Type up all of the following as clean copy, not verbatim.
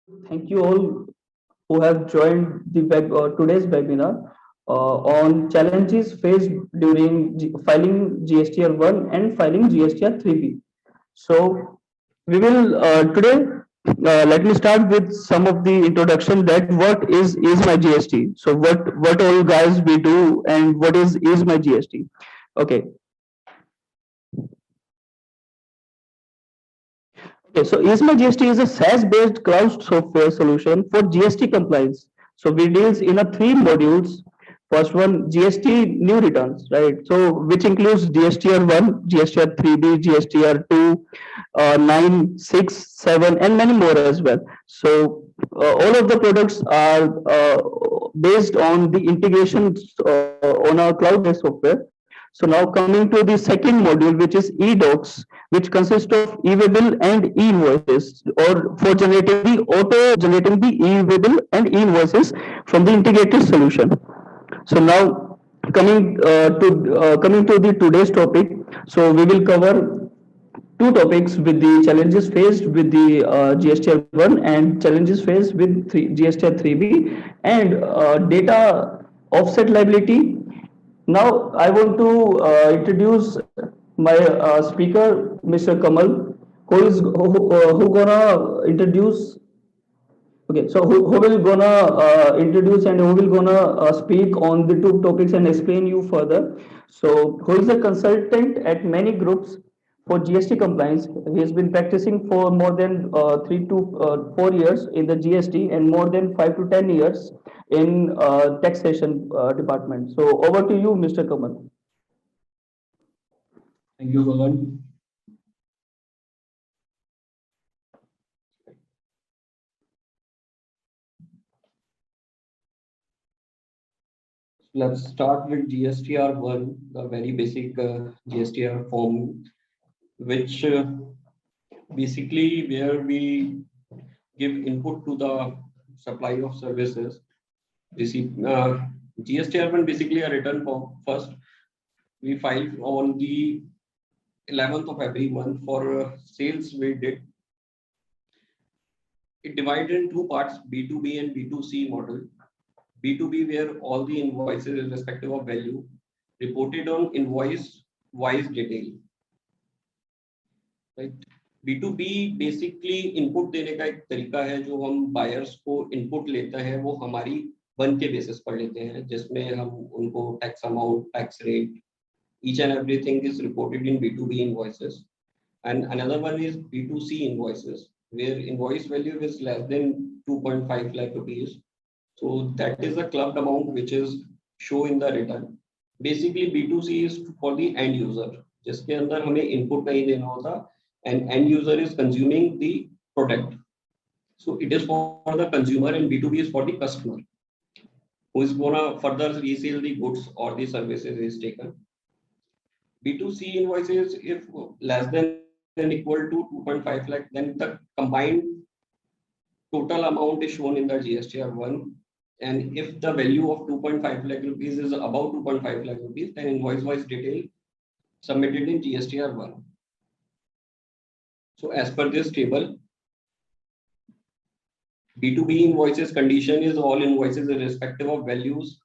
Thank you all who have joined today's webinar on challenges faced during filing GSTR 1 and filing GSTR 3B. So we will today let me start with some of the introduction that what is my GST. So what all guys we do and what is my GST. Okay. Okay, so ESMA GST is a SaaS-based cloud software solution for GST compliance. So we deals in a three modules. First one, GST new returns, right? So which includes GSTR 1, GSTR 3B, GSTR 2, 9, 6, 7, and many more as well. So all of the products are based on the integrations on our cloud-based software. So now coming to the second module, which is eDocs, which consists of e-waybill and e-invoices, or for generating the auto-generating the e-waybill and e-invoices from the integrated solution. So now coming to the today's topic. So we will cover two topics with the challenges faced with the GSTR 1 and challenges faced with GSTR 3B and data offset liability. Now I want to introduce my speaker, Mr. Kamal, who gonna introduce. Okay, so who will gonna introduce and who will gonna speak on the two topics and explain you further. So who is a consultant at many groups for GST compliance. He has been practicing for more than 3 to 4 years in the GST and more than 5 to 10 years in taxation department. So over to you, Mr. Kamal. Thank you, Gagan. Let's start with GSTR 1, the very basic GSTR form, which basically where we give input to the supply of services. GSTR 1 basically a return form. First, we file on the 11th of every month for sales we did. It divided in two parts, B2B and B2C model. B2B, where all the invoices irrespective of value reported on invoice wise detail, right? B2B basically input देने का एक तरीका है जो हम buyers को input लेते हैं वो हमारी वन के बेसिस पर लेते हैं जिसमें हम उनको tax amount tax rate each and everything is reported in B2B invoices, and another one is B2C invoices where invoice value is less than 2.5 lakh rupees. So that is the clubbed amount which is show in the return. Basically B2C is for the end user जिसके अंदर हमें input नहीं देना होता and end user is consuming the product. So it is for the consumer and B2B is for the customer who is gonna further resell the goods or the services is taken. B2C invoices if less than equal to 2.5 lakh, then the combined total amount is shown in the GSTR 1. And if the value of 2.5 lakh rupees is above 2.5 lakh rupees, then invoice wise detail submitted in GSTR 1. So as per this table, B2B invoices condition is all invoices irrespective of values.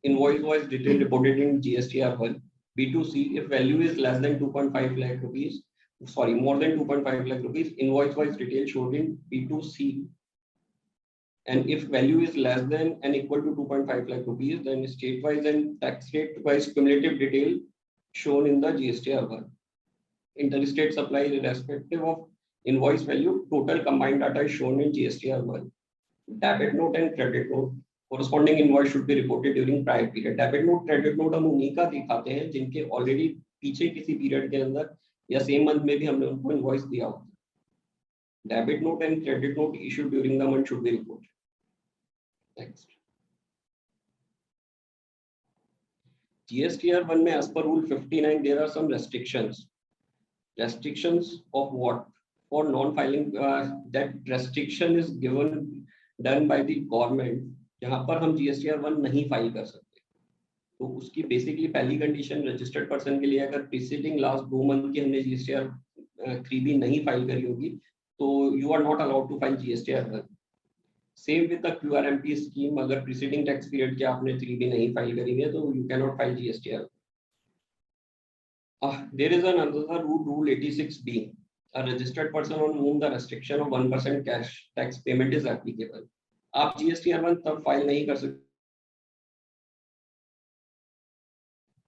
Invoice wise detail reported in GSTR 1. B2C, if value is less than 2.5 lakh rupees, sorry, more than 2.5 lakh rupees, invoice wise detail showed in B2C. And if value is less than and equal to 2.5 lakh rupees, then state wise and tax rate wise cumulative detail shown in the GSTR 1. Interstate supply irrespective of invoice value, total combined data is shown in GSTR 1. Debit note and credit note. Corresponding invoice should be reported during prior period. Debit note, credit note हम उन्हीं का दिखाते हैं जिनके already पीछे किसी period के अंदर या सेम मंथ में भी हमने उनको इनवॉइस दिया होता है. Debit note and credit note issued during the month should be reported. Next. GSTR 1 में as per rule 59 there are some restrictions. Restrictions of what? For non-filing, that restriction is given done by the government. जहाँ पर हम GSTR 1 नहीं file कर सकते, तो उसकी basically पहली कंडीशन रजिस्टर्ड पर्सन के लिए अगर प्रीसीडिंग लास्ट 2 मंथ की हमने GSTR 3B नहीं फाइल करी होगी तो you are not allowed to file GSTR 1. Same with the QRMP scheme, अगर प्रीसीडिंग टैक्स पीरियड के आपने 3B नहीं फाइल करी है तो you can not file GSTR. There is another rule 86B. A registered person on whom the restriction of 1% cash tax payment is applicable. आप GSTR1 तब file नहीं कर सकते.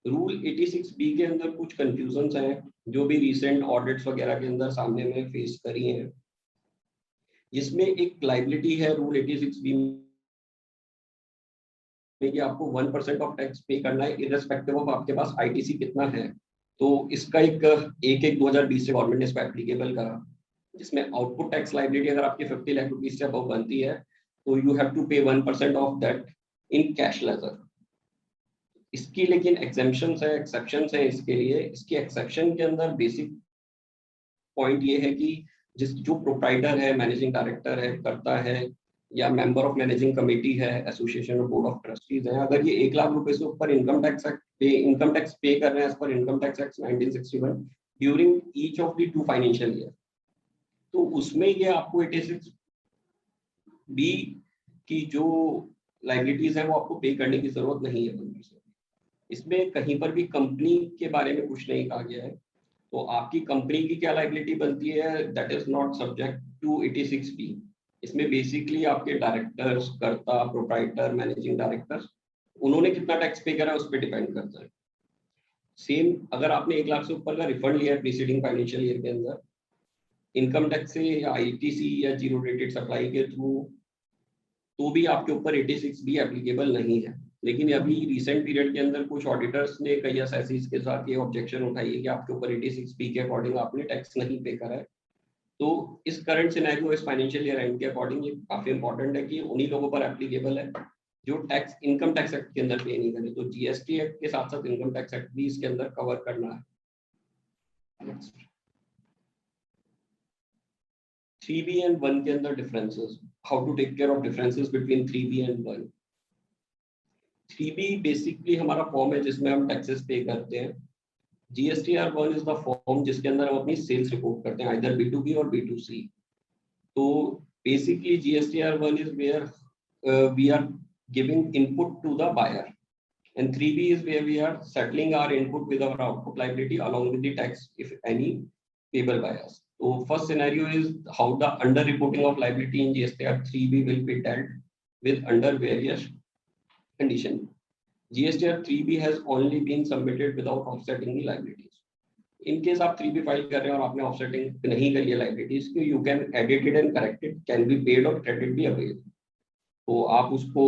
रूल 86B के अंदर कुछ कंफ्यूजन्स हैं जो भी रिसेंट ऑडिट्स वगैरह के अंदर सामने में फेस करी हैं, जिसमें एक लाइबिलिटी है रूल 86B में कि आपको 1% ऑफ टैक्स पे करना है इररिस्पेक्टिव ऑफ आपके पास ITC कितना है. तो इसका एक 2020 से गवर्नमेंट ने इसको एप्लीकेबल करा, जिसमें आउटपुट टैक्स लाइबिलिटी अगर आपकी 50 लाख रुपीज से अबव बनती है तो यू हैव टू पे 1% of that in cash ledger. इसकी लेकिन एग्जेम्पशंस है, एक्सेप्शंस है इसके लिए. इसकी एक्सेप्शन के अंदर बेसिक पॉइंट ये है कि जो प्रोप्राइटर है, मैनेजिंग डायरेक्टर है, करता है, या मेंबर ऑफ मैनेजिंग कमेटी है, एसोसिएशन और बोर्ड ऑफ ट्रस्टीज है, अगर ये 1 लाख रुपए से ऊपर इनकम टैक्स पे कर रहे हैं as per income tax act 1961 during each of the 2 financial year, तो उसमें ये आपको 86B की जो लाइबिलिटीज है वो आपको पे करने की जरूरत नहीं है. इसमें कहीं पर भी कंपनी के बारे में कुछ नहीं कहा गया है, तो आपकी कंपनी की क्या लाइबिलिटी बनती है, that is not subject to 86B. इसमें बेसिकली आपके डायरेक्टर्स, कर्ता, प्रोप्राइटर, मैनेजिंग डायरेक्टर्स, उन्होंने कितना टैक्स पे करा है उस पर डिपेंड करता है. सेम अगर आपने 1 लाख से ऊपर का रिफंड लिया है प्रीसीडिंग फाइनेंशियल ईयर के अंदर इनकम टैक्स से या ITC या जीरो रेटेड सप्लाई के थ्रू, तो भी आपके ऊपर 86B एप्लीकेबल नहीं है. लेकिन अभी रिसेंट पीरियड के अंदर कुछ ऑडिटर्स ने कई एसआईसीज के साथ ये ऑब्जेक्शन उठाई है कि आपके ऊपर 86B के अकॉर्डिंग आपने टैक्स नहीं पे करा है. तो इस करंट सिनेरियो, इस फाइनेंशियल ईयर एंड के अकॉर्डिंग ये काफी इंपॉर्टेंट है कि उन्हीं लोगों पर एप्लीकेबल है जो टैक्स इनकम टैक्स एक्ट के अंदर पे नहीं करे. तो GST एक्ट के साथ साथ इनकम टैक्स एक्ट भी इसके अंदर कवर करना है. 3B and 1 के अंदर differences, how to take care of differences between 3B and 1. 3B basically हमारा फॉर्म है जिसमें हम टैक्सेस पे करते हैं. GSTR1 इज द फॉर्म जिसके अंदर हम अपनी सेल्स रिपोर्ट करते हैं, आइदर B2B और B2C. तो basically GSTR1 is where we are giving input to the buyer, and 3B is where we are settling our input with our output liability along with the tax if any payable by us. So first scenario is how the under reporting of liability in GSTR3B will be dealt with under various condition. GSTR3B has only been submitted without offsetting the liabilities. In case आप 3B file कर रहे हैं और आपने offsetting नहीं करी है liabilities की, you can edit it and correct it, can be paid और क्रेडिट भी अवेलेबल. तो आप उसको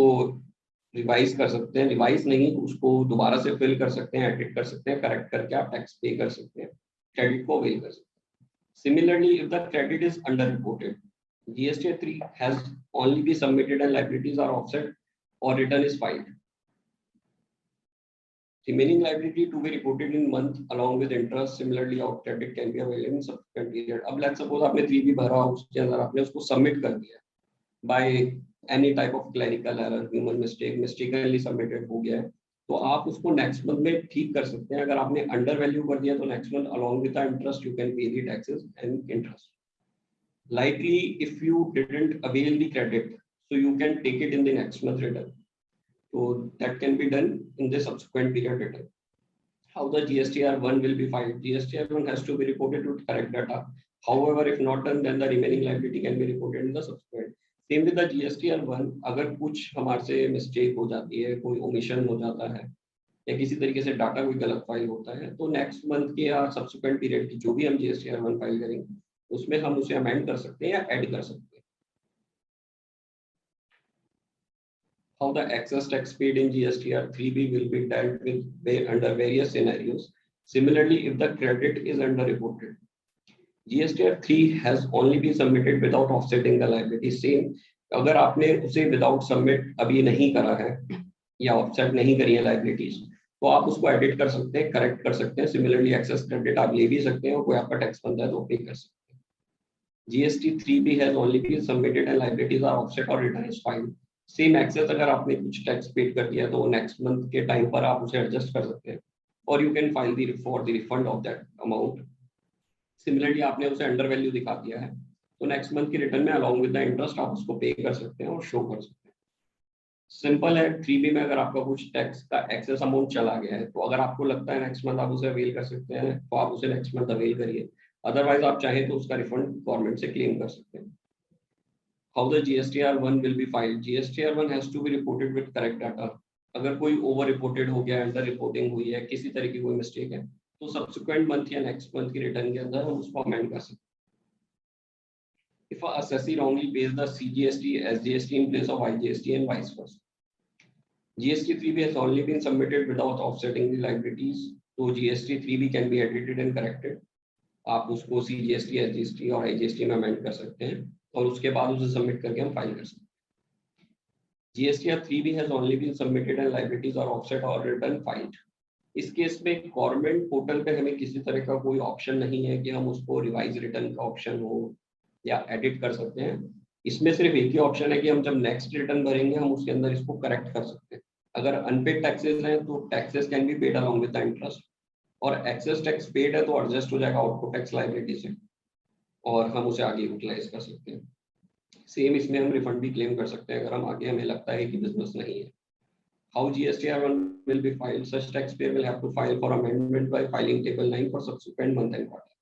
रिवाइज कर सकते हैं, रिवाइज नहीं उसको दोबारा से फिल कर सकते हैं, एडिट कर सकते हैं, करेक्ट करके आप टैक्स पे कर सकते हैं, क्रेडिट को अवेल कर सकते हैं. Similarly if the credit is under reported, GSTR3 has only been submitted and liabilities are offset or return is filed. Remaining liability to be reported in month along with interest. Similarly, out credit can be available in subsequent period. अब let's suppose आपने 3B भरा, उसके अंदर आपने उसको submit कर दिया by any type of clerical error, human mistake, mistakenly submitted हो गया है, तो आप उसको नेक्स्ट मंथ में ठीक कर सकते हैं. अगर आपने अंडर वैल्यू कर दिया तो next month along with the interest you can pay the taxes and interest. Likely, if you didn't avail the credit, so you can take it in the next month return. So that can be done in the subsequent period return. How the GSTR1 will be filed? GSTR1 has to be reported with correct data. However, if not done, then the remaining liability can be reported in the subsequent. Same with the GSTR1. अगर कुछ हमारे से mistake हो जाती है, कोई omission हो जाता है या किसी तरीके से डाटा कोई गलत फाइल होता है, तो नेक्स्ट मंथ के या सब्सिक्वेंट पीरियड की जो भी हम GSTR1 फाइल करेंगे उसमें हम उसे अमेंड कर सकते हैं या ऐड कर सकते हैं. How the excess tax paid in GSTR3B will be dealt with under various scenarios. Similarly, if the credit is underreported, GSTR3 has only been submitted without offsetting the liability. Same, अगर आपने उसे without submit अभी नहीं करा है या offset नहीं करी है liabilities, तो आप उसको edit कर सकते हैं, correct कर सकते हैं. Similarly, excess credit आप ले भी सकते हैं और कोई आपका tax बनता है तो pay कर सकते हैं. GST3B has only been submitted and liabilities are offset or return is filed. Same access अगर आपने कुछ टैक्स पेड कर दिया तो नेक्स्ट मंथ के टाइम पर आप उसे एडजस्ट कर सकते हैं और you can file for the refund of that amount. Similarly आपने उसे अंडर वैल्यू दिखा दिया है तो नेक्स्ट मंथ की रिटर्न में अलॉन्ग विद द इंटरेस्ट आप उसको पे कर सकते हैं और शो कर सकते हैं। सिंपल है। 3B में अगर आपका कुछ टैक्स का एक्सेस अमाउंट चला गया है तो अगर आपको लगता है नेक्स्ट मंथ आप उसे अवेल कर सकते हैं तो आप उसे नेक्स्ट मंथ अवेल करिए, अदरवाइज आप चाहें तो उसका रिफंड गवर्नमेंट से क्लेम कर सकते हैं। How the GSTR1 will be filed? GSTR1 has to be reported with correct data. अगर कोई ओवर रिपोर्टेड हो गया, अंडर रिपोर्टिंग हुई है, किसी तरह की कोई मिस्टेक है, तो सब्सिक्वेंट मंथ या नेक्स्ट मंथ की रिटर्न के अंदर हम उसको अमेंड कर सकते हैं। If a assessee wrongly pays the CGST, SGST in place of IGST and vice versa. GST 3B has only been submitted without offsetting the liabilities, तो GST 3B can be edited and corrected. आप उसको CGST, SGST और IGST में amend कर सकते हैं और उसके बाद उसे सबमिट करके हम फाइल कर सकते हैं। GSTR 3B has only been submitted and liabilities are offset or return filed. इस केस में गवर्नमेंट पोर्टल पे हमें किसी तरह का कोई ऑप्शन नहीं है कि हम उसको रिवाइज रिटर्न का ऑप्शन हो या एडिट कर सकते हैं। इसमें सिर्फ एक ही ऑप्शन है कि हम जब नेक्स्ट रिटर्न भरेंगे हम उसके अंदर इसको करेक्ट कर सकते हैं। अगर अनपेड टैक्सेस हैं तो taxes can be paid along with the interest, और एक्सेस टैक्स पेड है तो एडजस्ट हो जाएगा आउटपुट टैक्स लायबिलिटी से और हम उसे आगे यूटिलाइज कर सकते हैं। सेम इसमें हम रिफंड भी क्लेम कर सकते हैं अगर हम आगे हमें लगता है कि बिजनेस नहीं है। How GSTR1 will be filed? Such taxpayer will have to file for amendment by filing table 9 for subsequent month and quarter.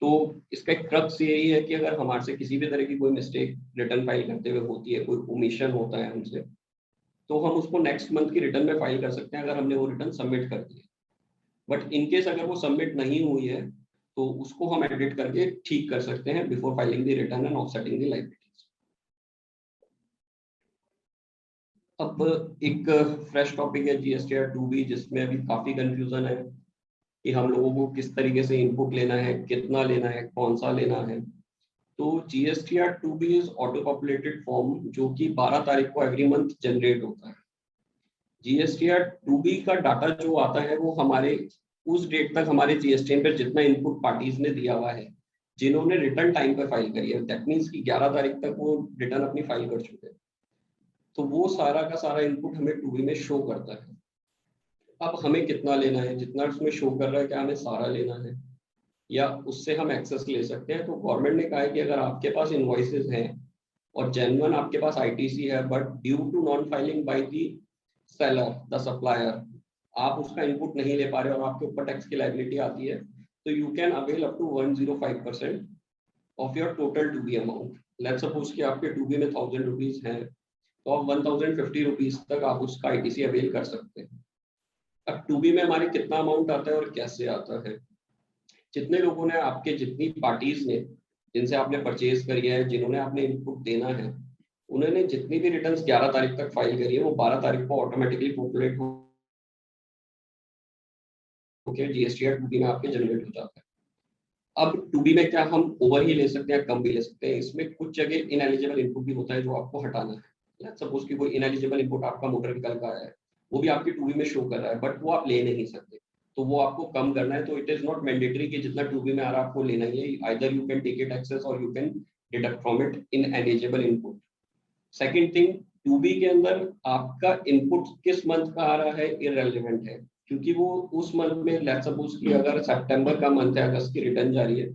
तो इसका एक क्रक्स यही है कि अगर हमारे से किसी भी तरह की कोई मिस्टेक रिटर्न फाइल करते हुए होती है, कोई ओमिशन होता है हमसे, तो हम उसको नेक्स्ट मंथ की रिटर्न में फाइल कर सकते हैं अगर हमने वो रिटर्न सबमिट कर दी है। बट इन केस अगर वो सबमिट नहीं हुई है तो उसको हम एडिट करके ठीक कर सकते हैं before filing the return and offsetting the liabilities. अब एक फ्रेश टॉपिक है GSTR 2B, जिसमें अभी काफी कंफ्यूजन है कि हम लोगों को किस तरीके से इनपुट लेना है, कितना लेना है, कौन सा लेना है। तो GSTR 2B is auto populated form जो कि 12 तारीख को एवरी मंथ जनरेट होता है। GSTR 2B का डाटा जो आता है वो हमारे उस डेट तक हमारे GSTN पर जितना इनपुट पार्टीज ने दिया हुआ है, जिन्होंने रिटर्न टाइम पर फाइल करी है, दैट मीन्स कि 11 तारीख तक वो रिटर्न अपनी फाइल कर चुके हैं, तो वो सारा का सारा इनपुट हमें 2B में शो करता है। अब हमें कितना लेना है, जितना उसमें शो कर रहा है क्या हमें सारा लेना है या उससे हम एक्सेस ले सकते हैं। तो गवर्नमेंट ने कहा है कि अगर आपके पास इनवॉइसेस हैं और जेन्युइन आपके पास ITC है, but due to non filing by the seller, the supplier, आप उसका इनपुट नहीं ले पा रहे और आपके ऊपर टैक्स की लायबिलिटी आती है, तो you can avail up to 105% of your total 2B amount. Let's suppose कि आपके 2B में 1000 रुपीज हैं, तो आप 1050 रुपीज तक आप उसका ITC अवेल कर सकते हैं। अब 2B में हमारे कितना अमाउंट आता है और कैसे आता है, जितने लोगों ने आपके, जितनी पार्टीज ने जिनसे आपने परचेज करी है, जिन्होंने आपने इनपुट देना है, उन्होंने जितनी भी रिटर्न्स 11 तारीख तक फाइल करी है वो 12 तारीख को ऑटोमेटिकली पॉपुलेट होकर GSTR 2B में आपके जनरेट हो जाता है। अब 2B में क्या हम ओवर ही ले सकते हैं, कम भी ले सकते हैं। इसमें कुछ जगह इनएलिजिबल इनपुट भी होता है जो आपको हटाना है। लेट्स सपोज कि कोई इनएलिजिबल इनपुट आपका मोटर व्हीकल का है, वो भी आपके 2B में शो कर रहा है, बट वो आप ले नहीं सकते, तो वो आपको कम करना है। तो इट इज नॉट मैंडेटरी कि जितना 2B में आ रहा है आपको लेना ही है, either you can take it excess or you can deduct from it in eligible input. Second thing, 2B के अंदर आपका इनपुट किस मंथ का आ रहा है इररिलेवेंट है, क्योंकि वो उस मंथ में, लेट्स सपोज कि अगर सितंबर का मंथ है, अगस्त की रिटर्न जारी है,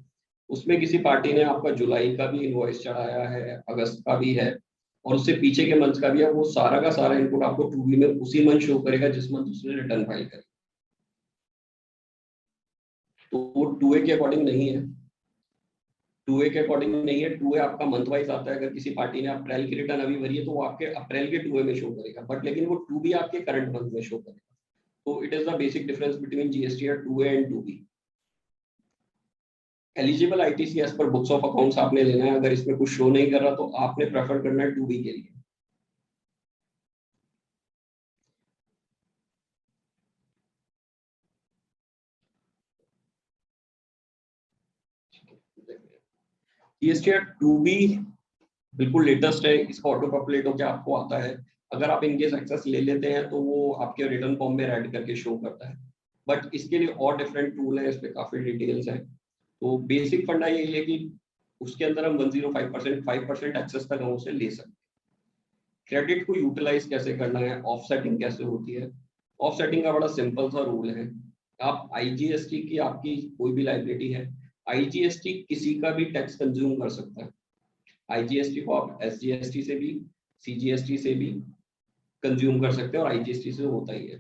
उसमें किसी पार्टी ने आपका जुलाई का भी इनवॉइस चढ़ाया है, अगस्त का भी है और उससे पीछे के मंथ का भी है, वो सारा का सारा इनपुट आपको 2B में उसी मंथ शो करेगा जिस मंथ उसने रिटर्न फाइल करी। तो वो 2A के अकॉर्डिंग नहीं है, 2A के अकॉर्डिंग नहीं है। 2A आपका मंथ वाइज आता है। अगर किसी पार्टी ने अप्रैल की रिटर्न अभी भरी है तो वो आपके अप्रैल के 2A में शो करेगा, बट लेकिन वो 2B आपके करंट मंथ में शो करेगा। तो it is the basic difference between GSTR 2A and 2B। Eligible ITC as per books of accounts आपने लेना है। अगर इसमें कुछ शो नहीं कर रहा तो आपने प्रेफर करना है 2B के लिए। GSTR 2B बिल्कुल लेटेस्ट है, इसका ऑटो पॉपुलेट होकर आपको आता है। अगर आप इनकेस एक्सेस ले लेते हैं तो वो आपके रिटर्न फॉर्म में ऐड करके शो करता है, बट इसके लिए और डिफरेंट टूल है, इस पे काफी डिटेल्स हैं। तो बेसिक फंडा यही है कि उसके अंदर हम 105%, 5% एक्सेस तक हम उसे ले सकते हैं। क्रेडिट को यूटिलाइज कैसे करना है, ऑफसेटिंग कैसे होती है। ऑफसेटिंग का बड़ा सिंपल सा रूल है। आप IGST की आपकी कोई भी लायबिलिटी है, IGST किसी का भी टैक्स कंज्यूम कर सकता है। IGST को आप SGST से भी, CGST से भी कंज्यूम कर सकते हैं और IGST से होता ही है।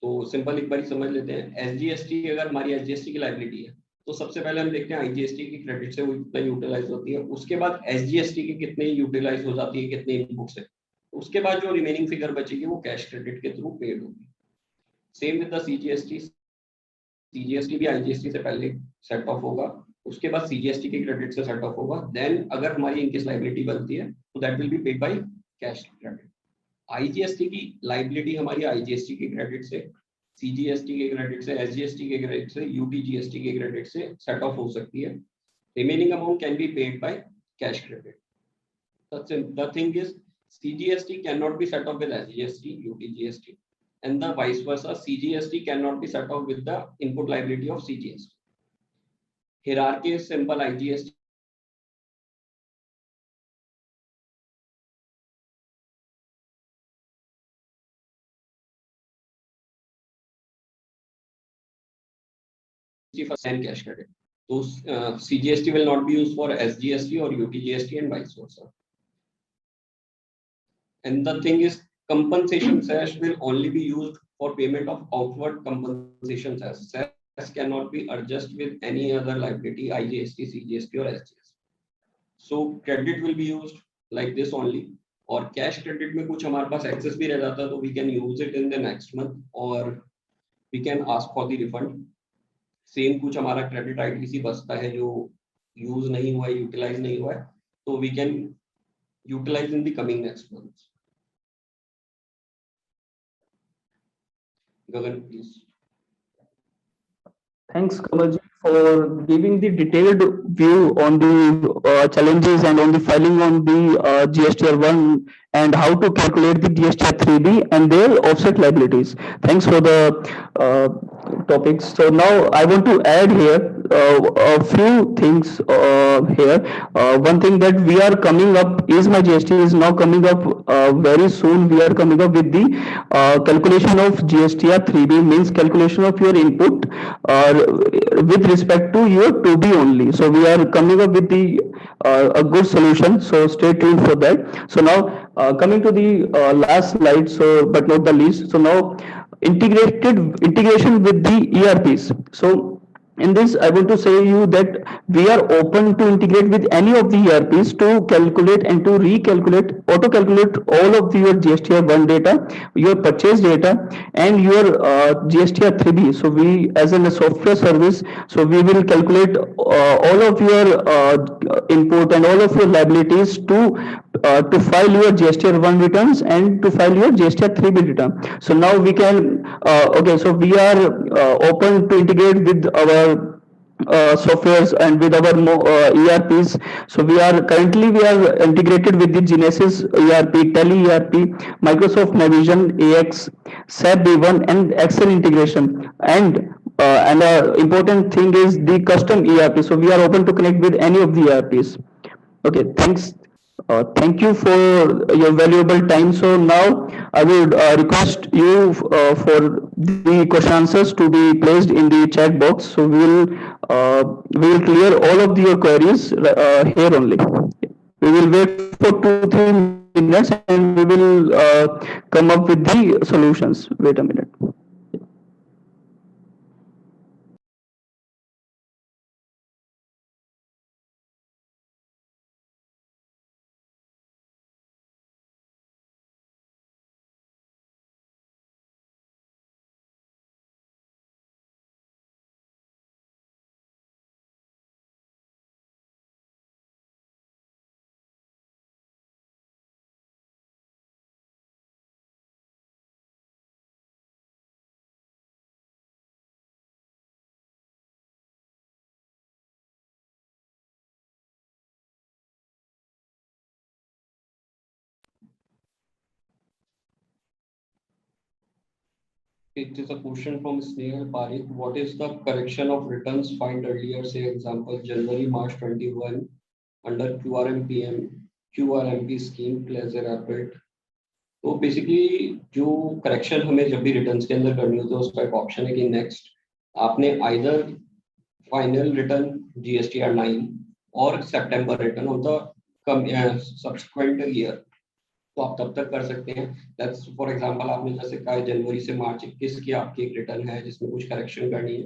तो सिंपल एक बार समझ लेते हैं, SGST अगर हमारी SGST की लायबिलिटी है तो सबसे पहले हम देखते हैं IGST की क्रेडिट से वो कितना यूटिलाइज होती है, उसके बाद SGST की कितनी यूटिलाइज हो जाती है, कितने इनपुट से, उसके बाद जो रिमेनिंग फिगर बचेगी वो कैश क्रेडिट के थ्रू पेड होगी। Same with the CGST, CGST भी IGST से पहले सेट ऑफ होगा, उसके बाद CGST के क्रेडिट से सेट ऑफ होगा, देन अगर हमारी इनकेस लायबिलिटी बनती है तो that will be paid by cash credit. IGST की लायबिलिटी हमारी IGST के क्रेडिट से, CGST के क्रेडिट से, SGST के क्रेडिट से, UTGST के क्रेडिट से सेट ऑफ हो सकती है। Remaining amount can be paid by cash credit. The thing is, CGST cannot be set off with SGST, UTGST, and the vice versa. CGST cannot be set off with the input liability of CGST. Hierarchy is simple. IGST first and cash credit. So CGST will not be used for SGST or UTGST and vice versa. And the thing is, compensation sash will only be used for payment of outward compensation sash. Sash cannot be adjusted with any other liability, IGST, CGST or SGST. So credit will be used like this only. और cash credit में कुछ हमारे पास access भी रह जाता है तो we can use it in the next month और we can ask for the refund. Same कुछ हमारा क्रेडिट ITC बचता है जो यूज नहीं हुआ है, यूटिलाइज नहीं हुआ है, तो we can utilise in the coming next month. Gagan, please. Thanks, Kamalji, for giving the detailed view on the challenges and on the filing on the GSTR1 and how to calculate the GSTR3B and their offset liabilities. Thanks for the topics. So now I want to add here a few things here. One thing that we are coming up is my GST is now coming up very soon. We are coming up with the calculation of GSTR3B, means calculation of your input with respect to your 2B only. So we are coming up with the a good solution. So stay tuned for that. So now coming to the last slide. So but not the least. So now integration with the ERPs. So in this, I want to say you that we are open to integrate with any of the ERPs to calculate and to recalculate, auto calculate all of your GSTR1 data, your purchase data, and your GSTR3B. So we, as a software service, so we will calculate all of your input and all of your liabilities to file your GSTR1 returns and to file your GSTR3B return. So now we can okay. So we are open to integrate with our softwares and with our ERPs. So we are integrated with the Genesis ERP, Tele ERP, Microsoft Navision, AX, SAP B1, and Excel integration. And important thing is the custom ERP. So we are open to connect with any of the ERPs. Okay, thanks. Thank you for your valuable time. So now I would request you for the question answers to be placed in the chat box. So we will clear all of your queries here only. We will wait for 2-3 minutes and we will come up with the solutions. Wait a minute. It is a question from Snehal Parikh. What is the correction of returns filed earlier, say example January March 21 under QRMP scheme pleasure rapid? तो basically जो correction हमें जब भी returns के अंदर करनी होती है उसका एक ऑप्शन है कि नेक्स्ट आपने आइदर फाइनल रिटर्न GSTR9 और सितंबर return of the come subsequent year, तो आप तब तक कर सकते हैं। दैट्स फॉर एग्जांपल आपने जैसे कहा जनवरी से मार्च 21 की आपकी एक रिटर्न है जिसमें कुछ करेक्शन करनी है,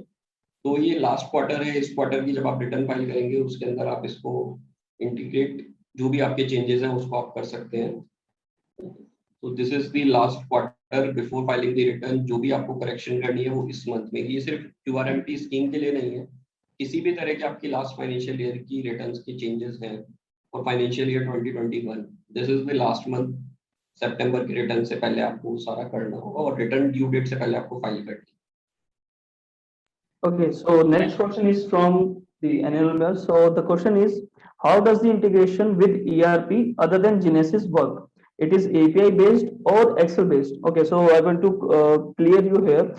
तो ये लास्ट क्वार्टर है, इस क्वार्टर की जब आप रिटर्न फाइल करेंगे उसके अंदर आप इसको इंटीग्रेट, जो भी आपके चेंजेस हैं उसको आप कर सकते हैं। तो this is the last quarter before filing the return, जो भी आपको करेक्शन करनी है वो इस मंथ में। ये सिर्फ क्यूआरएमटी स्कीम के लिए नहीं है, किसी भी तरह की आपकी लास्ट फाइनेंशियल ईयर की रिटर्न्स की चेंजेस हैं और financial year 2021, this is the last month, सितंबर की रिटर्न से पहले आपको सारा करना होगा और रिटर्न ड्यू डेट से पहले आपको फाइल करनी Okay, so next question is from the annual mail. So the question is, how does the integration with ERP other than Genesis work? It is API based or Excel based? Okay, so I want to clear you here.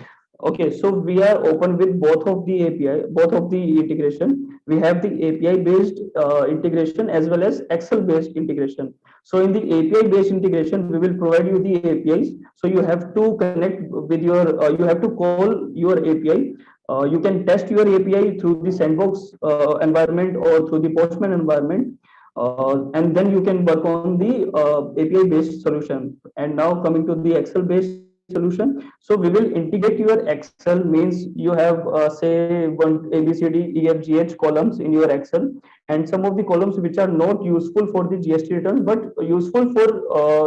Okay, so we are open with both of the API, both of the integration. We have the API based integration as well as Excel based integration. So in the API based integration, we will provide you the APIs. So you have to connect with your, you have to call your API. You can test your API through the sandbox environment or through the Postman environment, and then you can work on the API based solution. And now coming to the Excel based solution, so we will integrate your Excel, means you have say one ABCD EFGH columns in your Excel, and some of the columns which are not useful for the GST return but useful for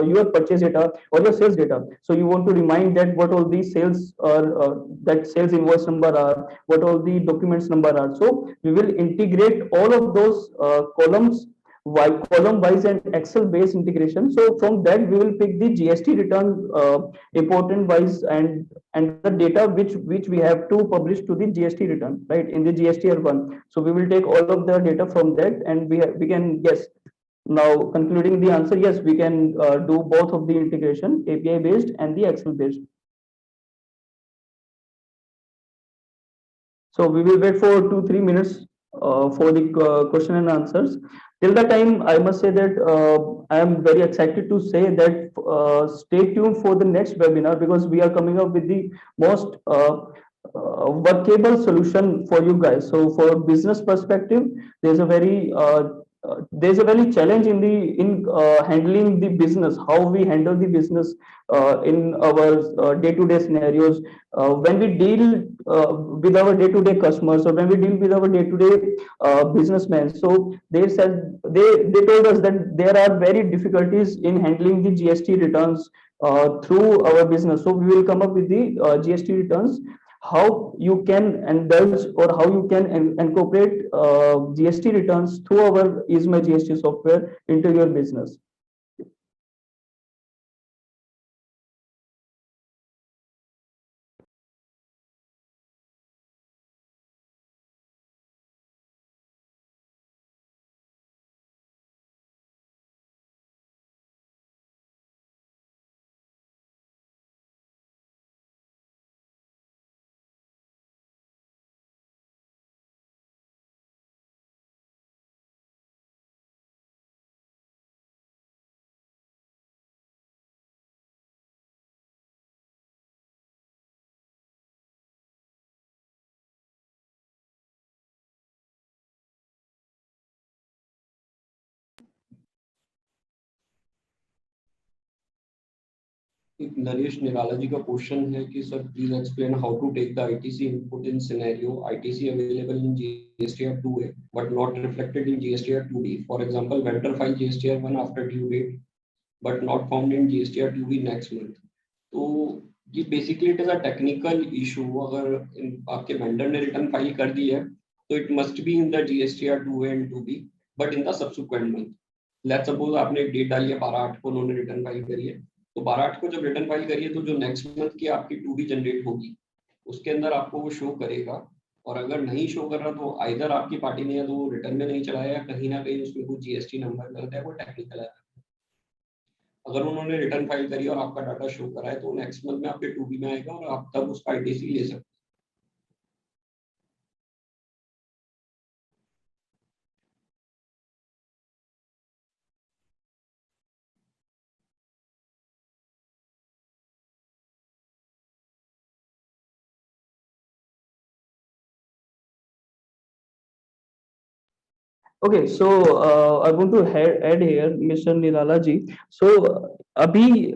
your purchase data or your sales data. So you want to remind that what all the sales are, that sales invoice number are, what all the documents number are. So we will integrate all of those columns, column wise and Excel based integration. So from that we will pick the GST return important wise, and the data which we have to publish to the GST return, right, in the GSTR1. So we will take all of the data from that, and we can guess. Now concluding the answer, yes, we can do both of the integration, API based and the Excel based. So we will wait for 2-3 minutes for the question and answers. Till the time, I must say that I am very excited to say that stay tuned for the next webinar, because we are coming up with the most workable solution for you guys. So for business perspective, there's a very there's a very challenge in the in handling the business, how we handle the business in our day-to-day scenarios, when we deal with our day-to-day customers, or when we deal with our day-to-day businessmen. So they said, they told us that there are very difficulties in handling the GST returns through our business. So we will come up with the GST returns, how you can indulge or how you can incorporate GST returns through our Isma GST software into your business. है। एक नरेश निराला जी का question है कि sir please explain how to take the ITC input in scenario ITC available in GSTR 2A but not reflected in GSTR 2D. For example, vendor file GSTR 1 after due date but not found in GSTR 2B next month. तो ये basically it is a technical issue. अगर आपके vendor ने return file कर दी है तो it must be in the GSTR 2A and 2B but in the subsequent month. Let's suppose आपने एक डेट डाली है 12/8 को उन्होंने रिटर्न फाइल करी है, तो 12/8 को जब रिटर्न फाइल करिए तो जो नेक्स्ट मंथ की आपकी 2B जनरेट होगी उसके अंदर आपको वो शो करेगा। और अगर नहीं शो कर रहा तो आइदर आपकी पार्टी ने या तो रिटर्न में नहीं चलाया या कहीं ना कहीं उसमें कुछ जीएसटी नंबर गलत है, वो टेक्निकल है। अगर उन्होंने रिटर्न फाइल करी और आपका डाटा शो करा है तो नेक्स्ट मंथ में आपके 2B में आएगा और आप तब उसका आईटीसी ले सकते Okay, so I want to add here, Mr. Nirala ji. So अभी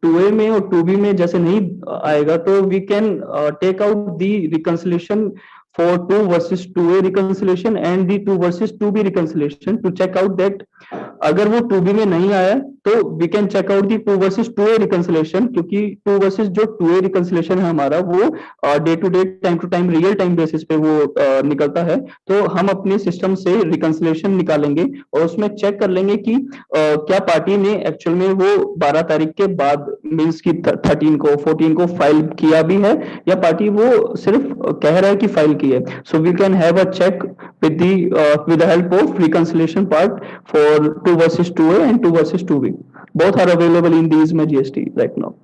2A में और 2B में जैसे नहीं आएगा, तो we can take out the reconciliation for 2 versus 2A reconciliation and the 2 versus 2B reconciliation to check out that अगर वो 2B में नहीं आया तो we can check out the 2 versus 2A reconciliation, क्योंकि 2 वर्सेस जो 2A रिकंसिलेशन है हमारा वो day to time real time basis पे वो निकलता है। तो हम अपने सिस्टम से रिकंसिलेशन निकालेंगे और उसमें चेक कर लेंगे कि क्या पार्टी ने एक्चुअल में वो 12 तारीख के बाद मीन्स की 13 को 14 को फाइल किया भी है, या पार्टी वो सिर्फ कह रहा है कि फाइल की है। So we can have a check with the help of reconciliation part for 2 versus 2A and 2 versus 2B. Both are available in these my GST right now.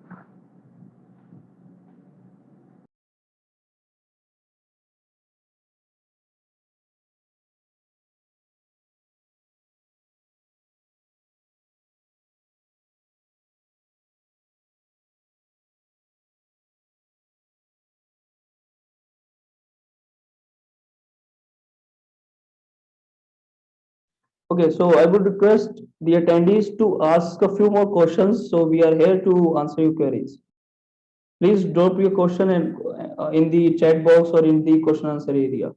Okay, so I would request the attendees to ask a few more questions. So we are here to answer your queries. Please drop your question in the chat box or in the question answer area.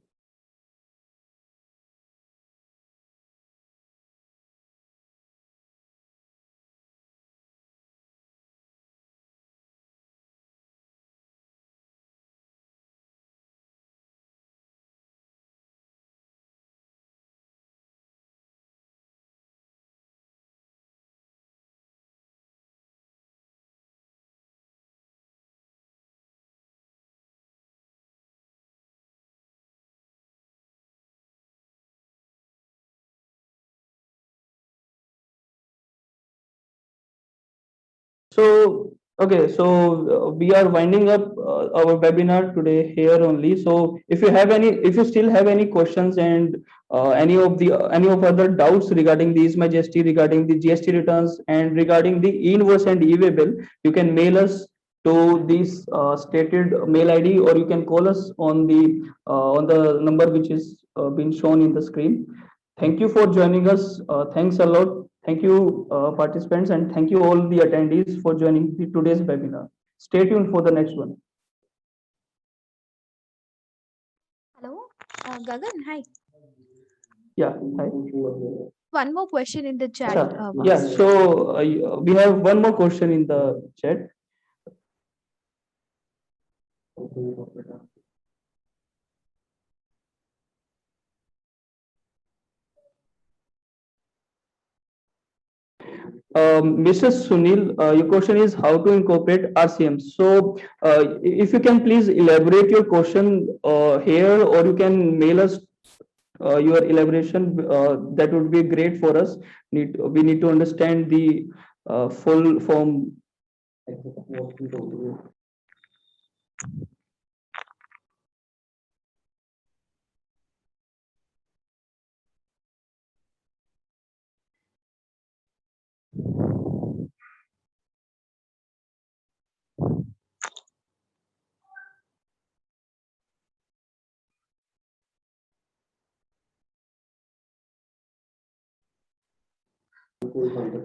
So, okay, so we are winding up our webinar today here only. So if you still have any questions and any of other doubts regarding these my GST, regarding the GST returns and regarding the e-invoice and e-way bill, you can mail us to this stated mail ID, or you can call us on the number which is been shown in the screen. Thank you for joining us. Thanks a lot. Thank you, participants, and thank you all the attendees for joining today's webinar. Stay tuned for the next one. Hello, Gagan. Hi. Yeah, hi. One more question in the chat. Yeah, so we have one more question in the chat. Mr. Sunil, your question is how to incorporate RCM. So, if you can please elaborate your question here, or you can mail us your elaboration. That would be great for us. We need to understand the full form.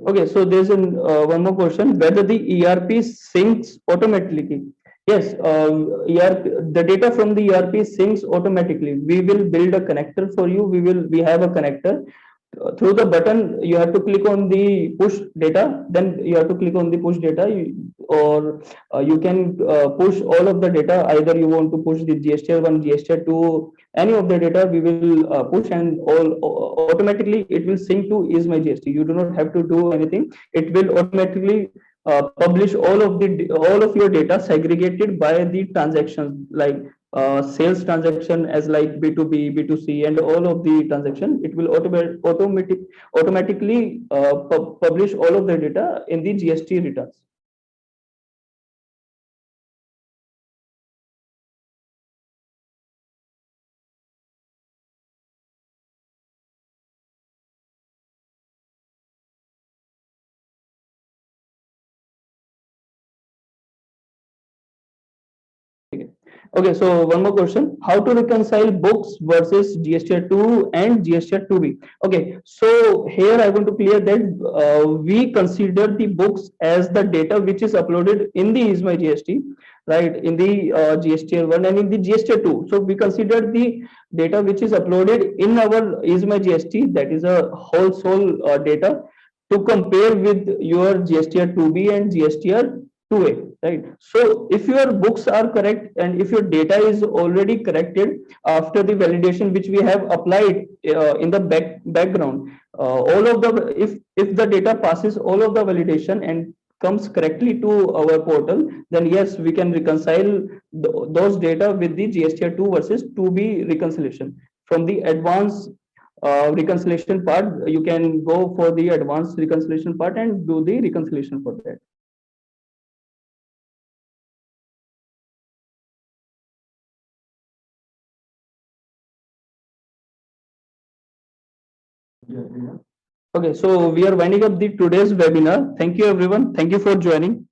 Okay, so there's one more question, whether the ERP syncs automatically. Yes, the data from the ERP syncs automatically. We will build a connector for you. We have a connector. Through the button, you have to click on the push data. Then you have to click on the push data, or you can push all of the data. Either you want to push the GSTR1, GSTR2, any of the data we will push, and automatically it will sync to is my GST. You do not have to do anything. It will automatically publish all of your data segregated by the transactions, like sales transaction as like B2B, B2C, and all of the transaction. It will automatically publish all of the data in the GST returns. Okay, so one more question. How to reconcile books versus GSTR 2 and GSTR 2B? Okay, so here I want to clear that we consider the books as the data which is uploaded in the ISMA GST, right? In the GSTR 1 and in the GSTR 2. So we consider the data which is uploaded in our ISMA GST, that is a whole soul data, to compare with your GSTR 2B and GSTR 2A, right? So if your books are correct and if your data is already corrected after the validation which we have applied in the background, all of the, if the data passes all of the validation and comes correctly to our portal, then yes, we can reconcile those data with the GSTR 2 versus 2B reconciliation. From the advanced reconciliation part, you can go for the advanced reconciliation part and do the reconciliation for that. Okay, so we are winding up the today's webinar. Thank you everyone. Thank you for joining.